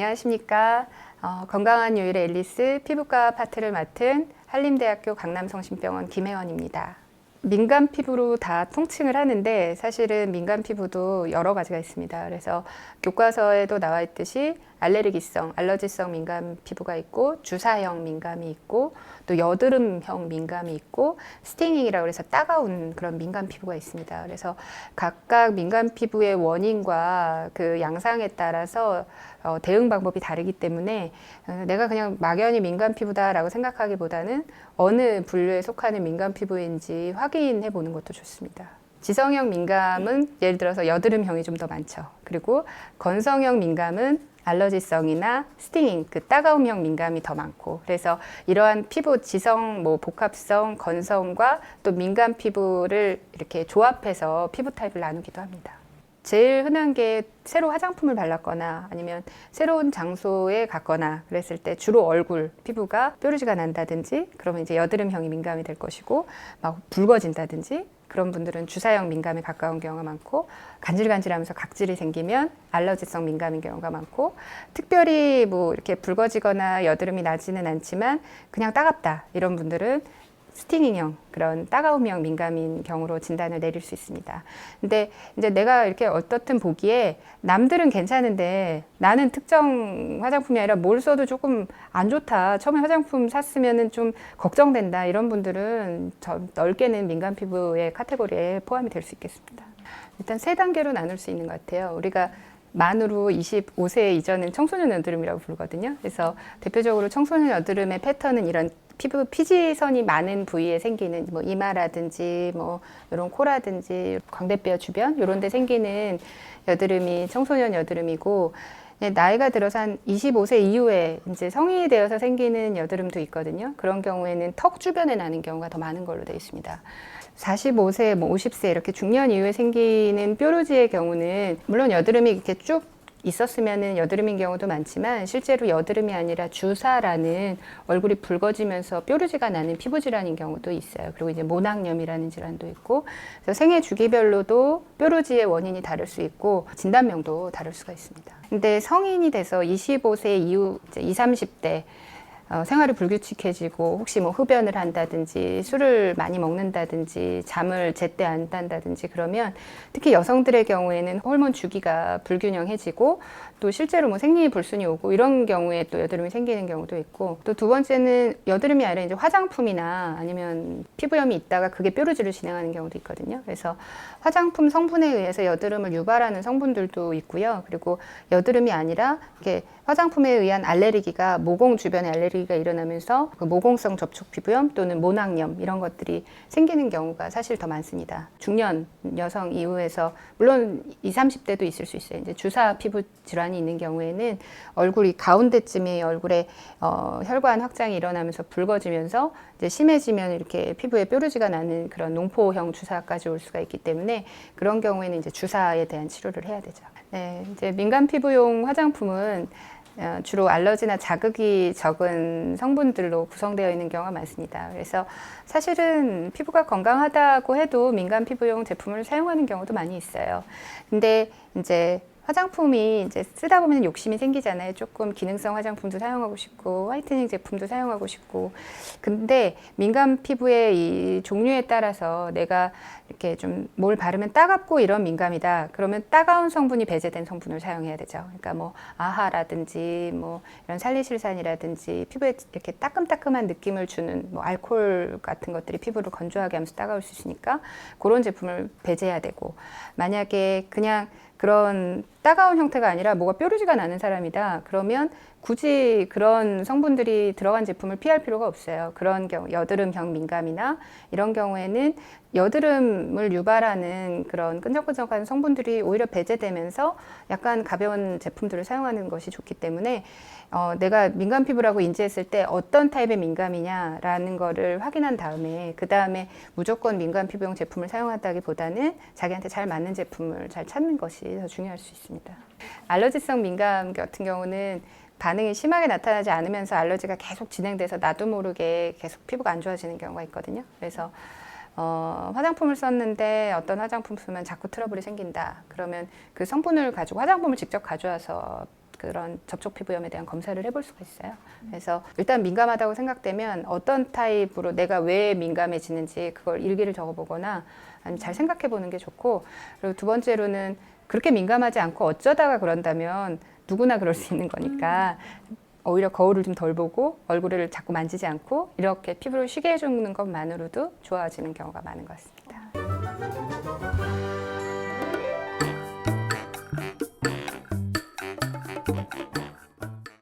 안녕하십니까. 건강한 요일의 앨리스 피부과 파트를 맡은 한림대학교 강남성심병원 김혜원입니다. 민감 피부로 다 통칭을 하는데 사실은 민감 피부도 여러 가지가 있습니다. 그래서 교과서에도 나와 있듯이 알레르기성, 알러지성 민감 피부가 있고 주사형 민감이 있고 또 여드름형 민감이 있고 스티닝이라고 해서 따가운 그런 민감 피부가 있습니다. 그래서 각각 민감 피부의 원인과 그 양상에 따라서 대응 방법이 다르기 때문에 내가 그냥 막연히 민감 피부다라고 생각하기보다는 어느 분류에 속하는 민감 피부인지 확인해 보는 것도 좋습니다. 지성형 민감은 예를 들어서 여드름형이 좀 더 많죠. 그리고 건성형 민감은 알러지성이나 스팅잉, 그 따가움형 민감이 더 많고, 그래서 이러한 피부 지성, 복합성, 건성과 또 민감 피부를 이렇게 조합해서 피부 타입을 나누기도 합니다. 제일 흔한 게 새로 화장품을 발랐거나 아니면 새로운 장소에 갔거나 그랬을 때 주로 얼굴 피부가 뾰루지가 난다든지 그러면 이제 여드름형이 민감이 될 것이고, 막 붉어진다든지 그런 분들은 주사형 민감에 가까운 경우가 많고, 간질간질하면서 각질이 생기면 알러지성 민감인 경우가 많고, 특별히 이렇게 붉어지거나 여드름이 나지는 않지만 그냥 따갑다 이런 분들은 스팅잉형, 그런 따가움형 민감인 경우로 진단을 내릴 수 있습니다. 근데 이제 내가 이렇게 어떻든 보기에 남들은 괜찮은데 나는 특정 화장품이 아니라 뭘 써도 조금 안 좋다, 처음에 화장품 샀으면은 좀 걱정된다, 이런 분들은 넓게는 민감 피부의 카테고리에 포함이 될 수 있겠습니다. 일단 세 단계로 나눌 수 있는 것 같아요. 우리가 만으로 25세 이전은 청소년 여드름이라고 부르거든요. 그래서 대표적으로 청소년 여드름의 패턴은 이런 피부 피지선이 많은 부위에 생기는 이마라든지 이런 코라든지 광대뼈 주변 이런 데 생기는 여드름이 청소년 여드름이고, 나이가 들어서 한 25세 이후에 이제 성인이 되어서 생기는 여드름도 있거든요. 그런 경우에는 턱 주변에 나는 경우가 더 많은 걸로 되어 있습니다. 45세, 50세 이렇게 중년 이후에 생기는 뾰루지의 경우는 물론 여드름이 이렇게 쭉 있었으면은 여드름인 경우도 많지만 실제로 여드름이 아니라 주사라는 얼굴이 붉어지면서 뾰루지가 나는 피부 질환인 경우도 있어요. 그리고 이제 모낭염이라는 질환도 있고, 그래서 생애 주기별로도 뾰루지의 원인이 다를 수 있고 진단명도 다를 수가 있습니다. 근데 성인이 돼서 25세 이후 이제 20, 30대 생활이 불규칙해지고 혹시 흡연을 한다든지 술을 많이 먹는다든지 잠을 제때 안 잔다든지 그러면 특히 여성들의 경우에는 호르몬 주기가 불균형해지고 또 실제로 생리의 불순이 오고 이런 경우에 또 여드름이 생기는 경우도 있고, 또 두 번째는 여드름이 아니라 이제 화장품이나 아니면 피부염이 있다가 그게 뾰루지를 진행하는 경우도 있거든요. 그래서 화장품 성분에 의해서 여드름을 유발하는 성분들도 있고요. 그리고 여드름이 아니라 이렇게 화장품에 의한 알레르기가 모공 주변에 알레르기가 일어나면서 그 모공성 접촉 피부염 또는 모낭염 이런 것들이 생기는 경우가 사실 더 많습니다. 중년 여성 이후에서 물론 20, 30대도 있을 수 있어요. 이제 주사 피부 질환이 있는 경우에는 얼굴이 가운데쯤에 얼굴에 혈관 확장이 일어나면서 붉어지면서 이제 심해지면 이렇게 피부에 뾰루지가 나는 그런 농포형 주사까지 올 수가 있기 때문에 그런 경우에는 이제 주사에 대한 치료를 해야 되죠. 네, 이제 민감 피부용 화장품은 주로 알러지나 자극이 적은 성분들로 구성되어 있는 경우가 많습니다. 그래서 사실은 피부가 건강하다고 해도 민감 피부용 제품을 사용하는 경우도 많이 있어요. 근데 이제 화장품이 이제 쓰다 보면 욕심이 생기잖아요. 조금 기능성 화장품도 사용하고 싶고 화이트닝 제품도 사용하고 싶고. 근데 민감 피부의 이 종류에 따라서 내가 이렇게 좀 뭘 바르면 따갑고 이런 민감이다, 그러면 따가운 성분이 배제된 성분을 사용해야 되죠. 그러니까 아하라든지 이런 살리실산이라든지 피부에 이렇게 따끔따끔한 느낌을 주는 알코올 같은 것들이 피부를 건조하게 하면서 따가울 수 있으니까 그런 제품을 배제해야 되고, 만약에 그냥 그런 따가운 형태가 아니라 뭐가 뾰루지가 나는 사람이다, 그러면 굳이 그런 성분들이 들어간 제품을 피할 필요가 없어요. 그런 경우 여드름형 민감이나 이런 경우에는 여드름을 유발하는 그런 끈적끈적한 성분들이 오히려 배제되면서 약간 가벼운 제품들을 사용하는 것이 좋기 때문에 내가 민감 피부라고 인지했을 때 어떤 타입의 민감이냐라는 거를 확인한 다음에 그 다음에 무조건 민감 피부용 제품을 사용한다기보다는 자기한테 잘 맞는 제품을 잘 찾는 것이 더 중요할 수 있습니다. 알러지성 민감 같은 경우는 반응이 심하게 나타나지 않으면서 알러지가 계속 진행돼서 나도 모르게 계속 피부가 안 좋아지는 경우가 있거든요. 그래서 화장품을 썼는데 어떤 화장품 쓰면 자꾸 트러블이 생긴다, 그러면 그 성분을 가지고 화장품을 직접 가져와서 그 그런 접촉 피부염에 대한 검사를 해볼 수가 있어요. 그래서 일단 민감하다고 생각되면 어떤 타입으로 내가 왜 민감해지는지 그걸 일기를 적어보거나 아니면 잘 생각해보는 게 좋고, 그리고 두 번째로는 그렇게 민감하지 않고 어쩌다가 그런다면 누구나 그럴 수 있는 거니까 오히려 거울을 좀 덜 보고 얼굴을 자꾸 만지지 않고 이렇게 피부를 쉬게 해주는 것만으로도 좋아지는 경우가 많은 것 같습니다.